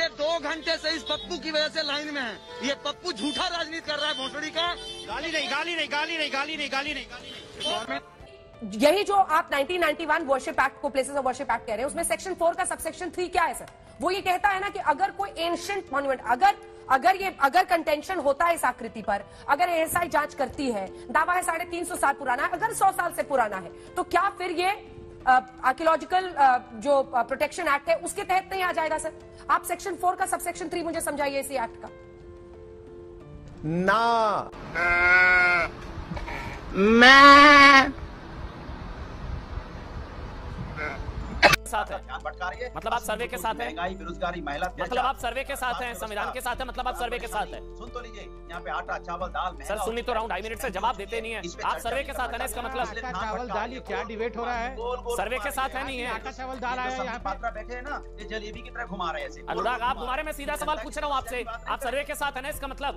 पूरे 2 घंटे से इस पप्पू की वजह से लाइन में है। ये पप्पू झूठा राजनीति कर रहा है भोसड़ी का। गाली नहीं। यही जो आप 1991 वर्शिप एक्ट को प्लेसेस ऑफ वर्शिप एक्ट कह रहे हैं, उसमें सेक्शन 4 का सबसेक्शन 3 क्या है सर? वो ये कहता है ना कि अगर कोई एंशिएंट मॉन्यूमेंट, अगर कंटेंशन होता है इस आकृति पर, अगर एएसआई जांच करती है, दावा है 350 साल पुराना है, अगर 100 साल से पुराना है, तो क्या फिर ये आर्कियोलॉजिकल जो प्रोटेक्शन एक्ट है उसके तहत नहीं आ जाएगा सर? आप सेक्शन 4 का सबसेक्शन 3 मुझे समझाइए इसी एक्ट का। ना साथ है, मतलब आप सर्वे के साथ हैं, महंगाई, बेरोजगारी, महिला, मतलब आप सर्वे के साथ हैं, संविधान के साथ है, मतलब आप सर्वे के साथ हैं। सुन तो लीजिए, यहाँ पे आटा, चावल, दाल, सर सुन तो रहा हूँ, 2.5 मिनट से जवाब देते नहीं है। आप सर्वे के साथ है ना, इसका मतलब चावल दाल, ये क्या डिबेट हो रहा है? सर्वे के साथ है नहीं है? आटा चावल दाल आया यहाँ पात्रा बैठे हैं ना, ये जलेबी की तरह घुमा रहे हैं ऐसे। अनुराग, आप हमारे, मैं सीधा सवाल पूछ रहा हूँ आपसे, आप सर्वे के साथ है ना, इसका मतलब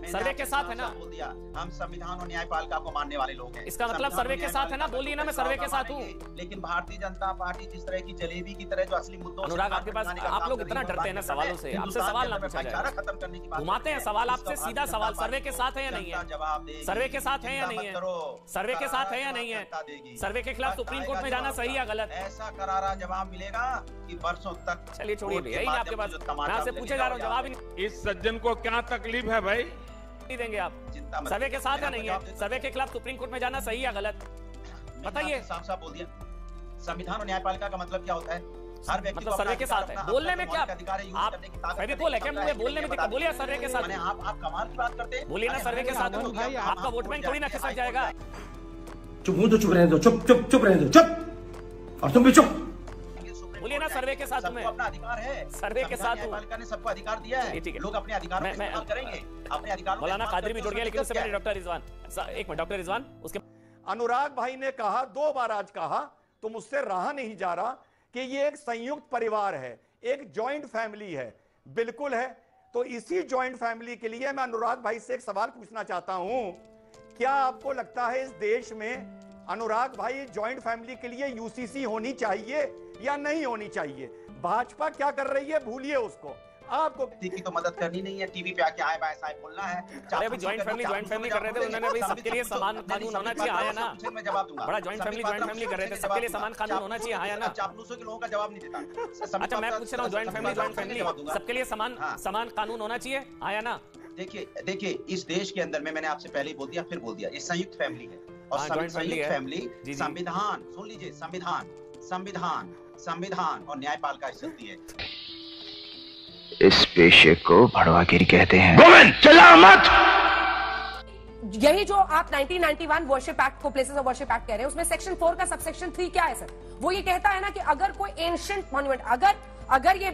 सर्वे के साथ है ना? बोल दिया, हम संविधान और न्यायपालिका को मानने वाले लोग हैं। इसका मतलब सर्वे के साथ है ना? बोलिए ना, मैं सर्वे के साथ हूँ। लेकिन भारतीय जनता पार्टी जिस तरह की जलेबी की तरह जो असली मुद्दों, अनुराग आपके पास, आप लोग इतना डरते हैं ना सवालों से, आपसे सवाल ना पूछा जाए, खत्म करने की बात घुमाते हैं सवाल आपसे, सीधा सवाल, सर्वे के साथ है या नहीं है? जवाब सर्वे के साथ है या नहीं है? सर्वे के साथ है या नहीं है? सर्वे के खिलाफ सुप्रीम कोर्ट में जाना सही या गलत? ऐसा करारा जवाब मिलेगा कि वर्षों तक। चलिए छोड़िए, यही आपके पास, मैं आपसे पूछे जा रहा हूँ, जवाब ही इस सज्जन को क्या तकलीफ है भाई? नहीं देंगे आप। सर्वे के साथ है नहीं है? सर्वे के खिलाफ सुप्रीम कोर्ट में जाना सही या गलत बताइए? साफ साफ बोल दिया, संविधान और न्यायपालिका का मतलब क्या होता है? हर व्यक्ति मतलब सर्वे के साथ है। बोलने में क्या आप फेविकोल है क्या मुझे बोलने में दिक्कत? बोलिए सर्वे के साथ। आप कमाल की बात करते हैं, बोलिए ना सर्वे के साथ हूँ, आपका वोट बैंक थोड़ी ना खिसक जाएगा। चुप हूं तो चुप रहने दो, चुप रहने दो, चुप, और तुम भी चुप। बोलिए ना सर्वे के साथ हूँ मैं। अपना अधिकार है, सर्वे के साथ हूँ, न्यायपालिका ने सबको अधिकार दिया है, लोग अपने अधिकार में इस्तेमाल करेंगे, अपने अधिकार। मौलाना कादरी भी जुड़ गया, लेकिन उससे पहले डॉक्टर रिजवान, एक मिनट, डॉक्टर रिजवान। उसके अनुराग भाई ने कहा, 2 बार आज कहा, तो मुझसे रहा नहीं जा रहा कि ये एक संयुक्त परिवार है, एक जॉइंट फैमिली है। बिल्कुल है। तो इसी जॉइंट फैमिली के लिए मैं अनुराग भाई से एक सवाल पूछना चाहता हूं, क्या आपको लगता है इस देश में अनुराग भाई जॉइंट फैमिली के लिए यूसीसी होनी चाहिए या नहीं होनी चाहिए? भाजपा क्या कर रही है, भूलिए उसको, आपको की तो मदद करनी नहीं है, टीवी पे आके आए बाय साहब बोलना है। अरे अभी जॉइंट फैमिली कर रहे थे, उन्होंने भी सबके लिए समान कानून होना चाहिए, आया ना? मैं जवाब दूंगा। बड़ा जॉइंट फैमिली कर रहे थे, सबके लिए समान कानून होना चाहिए, आया ना? चापलूसों के लोगों का जवाब नहीं देता। अच्छा मैं पूछ रहा हूँ, जॉइंट फैमिली सबके लिए समान कानून होना चाहिए, आया ना? देखिए इस देश के अंदर में, मैंने आपसे पहले ही बोल दिया, फिर बोल दिया, ये संयुक्त फैमिली है और संयुक्त फैमिली संविधान, सुन लीजिए, संविधान और न्यायपालिका चलती है। इस पेशे को भड़वागिरी कहते हैं। गोविंद चला मत। यही जो आप 1991 वर्शिप एक्ट को प्लेसेस ऑफ वर्शिप एक्ट कह रहे हैं, उसमें सेक्शन 4 का सबसेक्शन 3 क्या है सर? वो ये कहता है ना कि अगर कोई एंशिएंट मॉन्यूमेंट,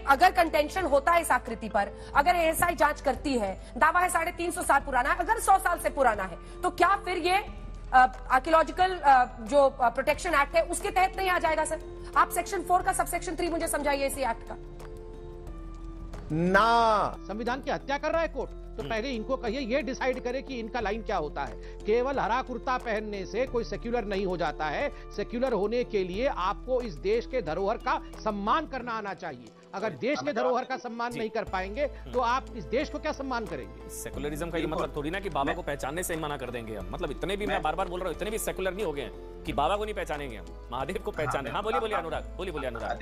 अगर कंटेंशन होता है इस आकृति पर, अगर एएसआई जांच करती है, दावा है 350 साल पुराना है, अगर 100 साल से पुराना है, तो क्या फिर ये आर्कियोलॉजिकल जो प्रोटेक्शन एक्ट है उसके तहत नहीं आ जाएगा सर? आप सेक्शन 4 का सबसेक्शन 3 मुझे समझाइए इसी एक्ट का। ना संविधान की हत्या कर रहा है कोर्ट, तो पहले इनको कहिए ये डिसाइड करे कि इनका लाइन क्या होता है। केवल हरा कुर्ता पहनने से कोई सेक्युलर नहीं हो जाता है। सेक्युलर होने के लिए आपको इस देश के धरोहर का सम्मान करना आना चाहिए। अगर देश के धरोहर का सम्मान नहीं कर पाएंगे तो आप इस देश को क्या सम्मान करेंगे? सेकुलरिज्म का ये मतलब थोड़ी ना कि बाबा को पहचानने से ही मना कर देंगे हम। मतलब इतने भी, मैं बार बार बोल रहा हूँ, इतने भी सेकुलर नहीं हो गए हैं कि बाबा को नहीं पहचानेंगे हम, महादेव को पहचाने। हाँ बोलिए अनुराग, बोलिए अनुराग।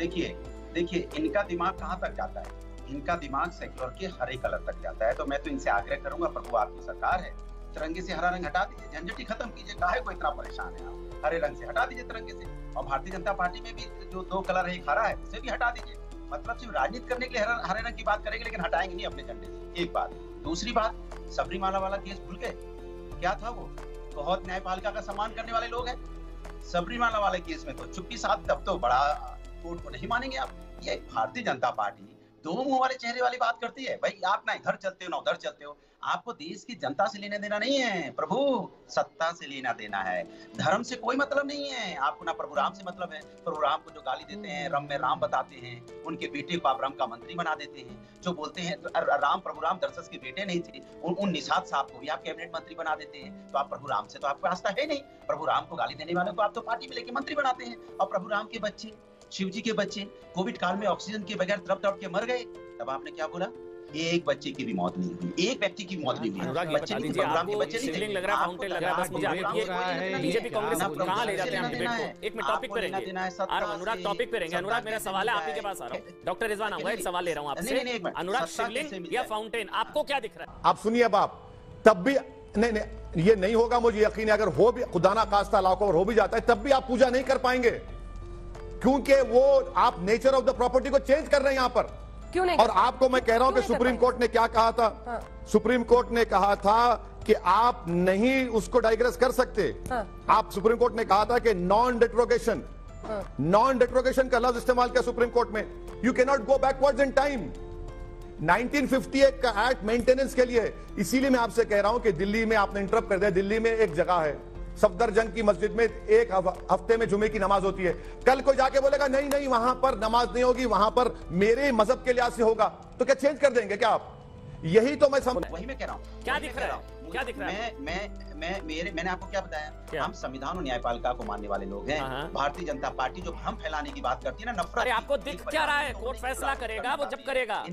देखिए इनका दिमाग कहाँ तक जाता है, इनका दिमाग सेक्युलर के हरे कलर तक जाता है। तो मैं तो इनसे आग्रह करूंगा, प्रभु आपकी सरकार है, तिरंगे से हरा रंग हटा दीजिए, झंझट खत्म कीजिए, काहे को इतना परेशान है आप? हरे रंग से हटा दीजिए तिरंगे से। और भारतीय जनता पार्टी में भी जो 2 कलर है, एक हरा है, उसे भी हटा दीजिए। मतलब सिर्फ राजनीति करने के लिए हरे रंग की बात करेंगे, लेकिन हटाएंगे नहीं अपने झंडे से। एक बात। दूसरी बात, सबरीमाला वाला केस भूल गए? क्या था वो? बहुत न्यायपालिका का सम्मान करने वाले लोग हैं। सबरीमाला वाले केस में तो चुप्पी साध, तब तो बड़ा कोर्ट को नहीं मानेंगे आप। ये भारतीय जनता पार्टी 2 मुंह वाले चेहरे वाली बात करती है। भाई आप ना इधर चलते हो ना उधर चलते हो। आपको देश की जनता से लेना देना नहीं है प्रभु, सत्ता से लेना देना है। धर्म से कोई मतलब नहीं है आपको, ना प्रभु राम से मतलब है। प्रभु राम को जो गाली देते हैं, रम में राम बताते हैं, उनके बेटे को आप रम का मंत्री बना देते हैं। जो बोलते हैं प्रभु राम दरअसल के बेटे नहीं थे, उन निषाद साहब को भी आप कैबिनेट मंत्री बना देते हैं। तो आप प्रभु राम से तो आपको आस्था है नहीं। प्रभु राम को गाली देने वालों को आप तो पार्टी में लेके मंत्री बनाते हैं। और प्रभु राम के बच्चे शिव जी के बच्चे कोविड काल में ऑक्सीजन के बगैर तड़प तड़प के मर गए, तब आपने क्या बोला? एक बच्चे की भी मौत नहीं हुई, एक व्यक्ति की मौत नहीं हुई। बच्चे नहीं थे, प्रोग्राम के बच्चे नहीं थे। लग रहा है, फाउंटेन लग रहा है, बस मुझे आगे बीजेपी कांग्रेस कहां ले जाते हैं हम डिबेट को? एक मिनट टॉपिक पे रहेंगे। अनुराग टॉपिक पे रहेंगे। अनुराग मेरा सवाल है, आपके पास आ रहा हूं। डॉक्टर रिजवान आऊंगा, एक सवाल ले रहा हूं आपसे। अनुराग, शिवलिंग या फाउंटेन आपको क्या दिख रहा है? आप सुनिए बाप, तब भी नहीं, ये नहीं होगा, मुझे यकीन है। अगर हो भी खुदा ना खास्ता अल्लाह हो भी जाता है, तब भी आप पूजा नहीं कर पाएंगे, क्योंकि वो आप नेचर ऑफ द प्रॉपर्टी को चेंज कर रहे हैं यहां पर। क्यों नहीं? और आपको मैं कह रहा हूं कि सुप्रीम कोर्ट ने क्या कहा था? सुप्रीम कोर्ट ने कहा था कि आप नहीं उसको डाइग्रेस कर सकते। आप सुप्रीम कोर्ट ने कहा था कि नॉन डिट्रोगेशन का लफ्ज इस्तेमाल किया सुप्रीम कोर्ट में। You can not go backwards in time. 1958 का एक्ट मेंटेनेंस के लिए, इसीलिए मैं आपसे कह रहा हूं कि दिल्ली में आपने इंटरप्ट कर दिया। दिल्ली में एक जगह है सफदरजंग की मस्जिद में एक हफ्ते में जुमे की नमाज होती है। कल कोई जाके बोलेगा नहीं नहीं वहां पर नमाज नहीं होगी, वहां पर मेरे मजहब के लिहाज से होगा, तो क्या चेंज कर देंगे क्या आप? यही तो मैं वही मैं कह रहा हूं। क्या दिख रहा है? क्या दिख रहा है? मैंने आपको क्या बताया? हम संविधान और न्यायपालिका को मानने वाले लोग हैं। भारतीय जनता पार्टी जो भ्रम फैलाने की बात करती है ना, नफरत। अरे आपको दिख क्या रहा है? कोर्ट फैसला करेगा वो जब करेगा।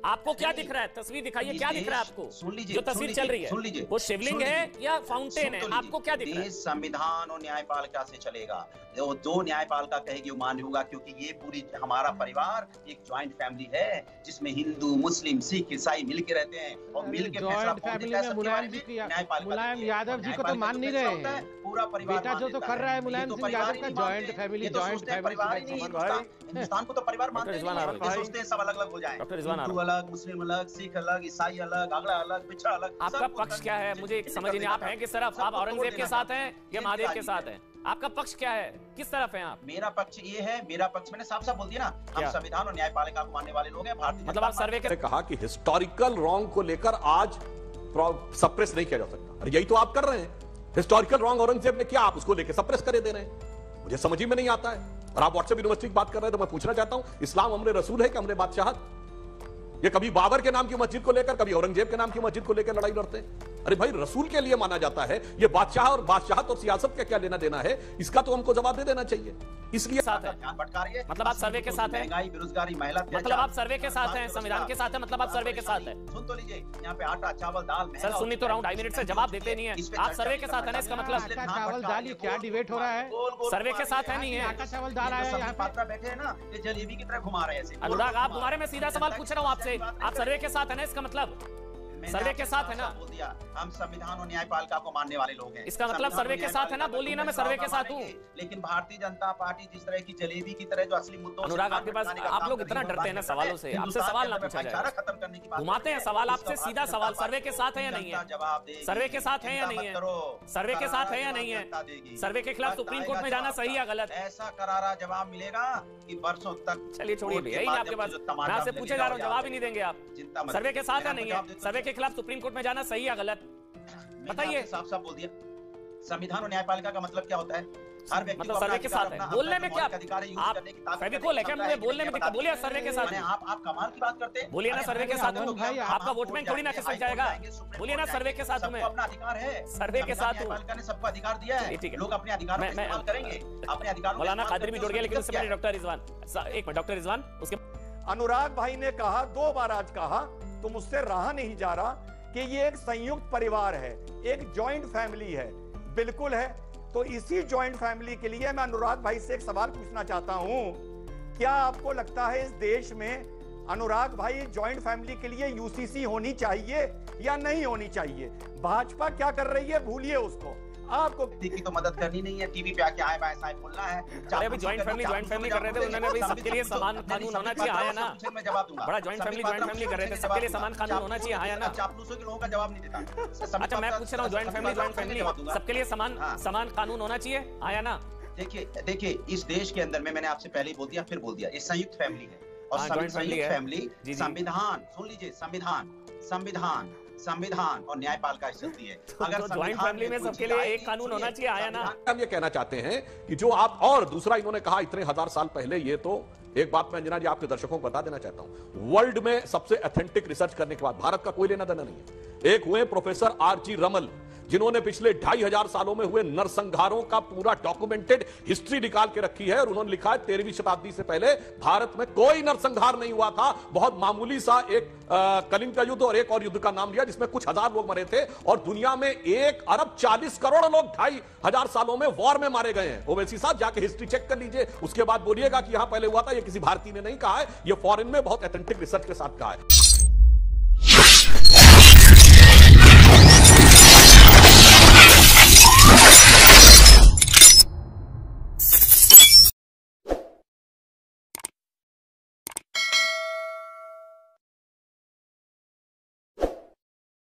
आपको क्या दिख रहा है? तस्वीर दिखाइए, क्या दिख रहा है आपको? सुन लीजिए, जो तस्वीर चल रही है, सुन लीजिए, वो शिवलिंग है या फाउंटेन है? आपको क्या दिख रहा है? संविधान और न्यायपालिका से चलेगा। वो दो न्यायपालिका कहेगी वो मान्य होगा, क्योंकि ये पूरी हमारा परिवार एक ज्वाइंट फैमिली है, जिसमें हिंदू, मुस्लिम, सिख, ईसाई मिलके रहते हैं और मिलके फैसला कौन देता है सबके बारे में? मुलायम यादव जी को तो मान नहीं रहे हैं। पूरा परिवार बेटा जो तो कर रहा है मुलायम सिंह यादव का जॉइंट फैमिली हिंदुस्तान को तो परिवार मानते हैं, सोचते हैं सब अलग अलग हो जाए, हिंदू अलग, मुस्लिम अलग, सिख अलग, ईसाई अलग, अगला अलग, पिछड़ा अलग। आपका पक्ष क्या है? मुझे समझ नहीं, आप हैं किस तरफ? आप औरंगजेब के साथ हैं या महादेव के साथ हैं? आपका पक्ष क्या है? किस तरफ हैं आप? मेरा पक्ष ये है, मेरा पक्ष मैंने साफ साफ बोल दिया ना, हम संविधान और न्यायपालिका को मानने वाले लोग हैं। भारतीय मतलब आप सर्वे के कहा कि हिस्टोरिकल रॉन्ग को लेकर आज सप्रेस नहीं किया जा सकता। अरे यही तो आप कर रहे हैं। हिस्टोरिकल रॉन्ग औरंगजेब ने किया, आप उसको लेकर सप्रेस करे दे रहे हैं। मुझे समझ ही में नहीं आता है। और आप व्हाट्सएप यूनिवर्सिटी की बात कर रहे हैं, तो मैं पूछना चाहता हूं, इस्लाम हमरे रसूल है कि हमरे बादशाहत? ये कभी बाबर के नाम की मस्जिद को लेकर, कभी औरंगजेब के नाम की मस्जिद को लेकर लड़ाई लड़ते हैं। अरे भाई, रसूल के लिए माना जाता है, ये बादशाह और बादशाहत और सियासत का क्या लेना देना है? इसका तो हमको जवाब दे देना चाहिए। इसलिए साथ है, मतलब आप सर्वे के साथ हैं, महंगाई, बेरोजगारी, महिला, मतलब आप सर्वे के साथ हैं, संविधान के साथ हैं, मतलब आप सर्वे के साथ हैं। सुन तो लीजिए, यहाँ पे आटा, चावल, दाल। सर सुनी तो राउंड 2.5 मिनट से जवाब देते नहीं है। आप सर्वे के साथ है ना, इसका मतलब चावल दाल, क्या डिबेट हो रहा है? सर्वे के साथ है नहीं है? आटा चावल दाल आया यहाँ पात्रा बैठे हैं ना, ये जलेबी की तरह घुमा रहे हैं। अनुराग, आप हमारे में सीधा सवाल पूछ रहा हूँ आपसे, आप सर्वे के साथ है ना, इसका मतलब सर्वे के साथ है ना? बोल दिया, हम संविधान और न्यायपालिका को मानने वाले लोग हैं। इसका मतलब सर्वे के साथ है ना? बोलिए ना, मैं सर्वे के साथ हूँ। लेकिन भारतीय जनता पार्टी जिस तरह की जलेबी की तरह जो असली मुद्दों, अनुराग आपके पास, आप लोग इतना डरते हैं ना सवालों से, आपसे सवाल ना पूछा जाए, खत्म करने की बात घुमाते हैं सवाल आपसे सीधा सवाल। सर्वे के साथ है या नहीं है? सर्वे के साथ है या नहीं है? सर्वे के साथ है या नहीं है? सर्वे के खिलाफ सुप्रीम कोर्ट में जाना सही या गलत? ऐसा करारा जवाब मिलेगा कि वर्षों तक। चलिए छोड़िए, यही आपके पास, मैं आपसे पूछे जा रहा हूँ, जवाब ही नहीं देंगे आप। सर्वे के साथ है नहीं है? सर्वे के खिलाफ सुप्रीम कोर्ट में जाना सही या गलत बताइए? साफ साफ बोल दिया, संविधान और न्यायपालिका का मतलब क्या होता है? हर व्यक्ति मतलब सर्वे के साथ है। बोलने में क्या आप फेविकोल है क्या मुझे बोलने में दिक्कत? बोलिए सर्वे के साथ। आप कमाल की बात करते हैं। बोलिए ना सर्वे के साथ हूँ, आपका वोट बैंक थोड़ी ना खिसक जाएगा। बोलिए ना सर्वे के साथ हूँ मैं, अपना अधिकार है, सर्वे के साथ हूँ। ने सबको अधिकार दिया है, लोग अपने अधिकार में इस्तेमाल करेंगे, अपने अधिकार। मौलाना कादरी भी जुड़ गया, लेकिन उससे पहले डॉक्टर रिजवान, एक मिनट डॉक्टर रिजवान। उसके अनुराग भाई ने कहा, 2 बार आज कहा, तो मुझसे रहा नहीं जा रहा कि ये एक संयुक्त परिवार है, एक जॉइंट फैमिली है। बिल्कुल है। तो इसी जॉइंट फैमिली के लिए मैं अनुराग भाई से एक सवाल पूछना चाहता हूं, क्या आपको लगता है इस देश में अनुराग भाई जॉइंट फैमिली के लिए यूसीसी होनी चाहिए या नहीं होनी चाहिए? भाजपा क्या कर रही है, भूलिए उसको। आपको की तो मदद करनी नहीं है, टीवी पे आके आए बाय बोलना है। अभी जॉइंट फैमिली कर रहे थे, उन्होंने भी सबके लिए समान कानून होना चाहिए, आया ना? मैं जवाब दूंगा। बड़ा जॉइंट फैमिली कर रहे थे, सबके लिए समान कानून होना चाहिए, आया ना? चापलूसों के लोगों का जवाब नहीं देता। अच्छा मैं पूछ रहा हूँ, जॉइंट फैमिली सबके लिए समान कानून होना चाहिए, आया ना? देखिए इस देश के अंदर में, मैंने आपसे पहले ही बोल दिया, फिर बोल दिया, ये संयुक्त फैमिली है। और संयुक्त फैमिली, संविधान, सुन लीजिए, संविधान और न्यायपालिका चलती है। अगर जॉइंट फैमिली में सबके लिए एक कानून होना चाहिए, आया ना? हम ये कहना चाहते हैं कि जो आप, और दूसरा इन्होंने कहा इतने 1000 साल पहले, ये तो एक बात मैं अंजना जी आपके दर्शकों को बता देना चाहता हूं, वर्ल्ड में सबसे ऑथेंटिक रिसर्च करने के बाद भारत का कोई लेना देना नहीं है। एक हुए प्रोफेसर आर.जी. रमल, जिन्होंने पिछले 2500 सालों में हुए नरसंहारों का पूरा डॉक्यूमेंटेड हिस्ट्री निकाल के रखी है। और उन्होंने लिखा है 13वीं शताब्दी से पहले भारत में कोई नरसंहार नहीं हुआ था। बहुत मामूली सा एक कलिंग का युद्ध और एक और युद्ध का नाम लिया जिसमें कुछ हजार लोग मरे थे, और दुनिया में 1 अरब 40 करोड़ लोग 2500 सालों में वॉर में मारे गए हैं। ओवैसी साहब जाके हिस्ट्री चेक कर लीजिए, उसके बाद बोलिएगा कि यहां पहले हुआ था। ये किसी भारतीय ने नहीं कहा है, ये फॉरेन में बहुत ऑथेंटिक रिसर्च के साथ कहा है।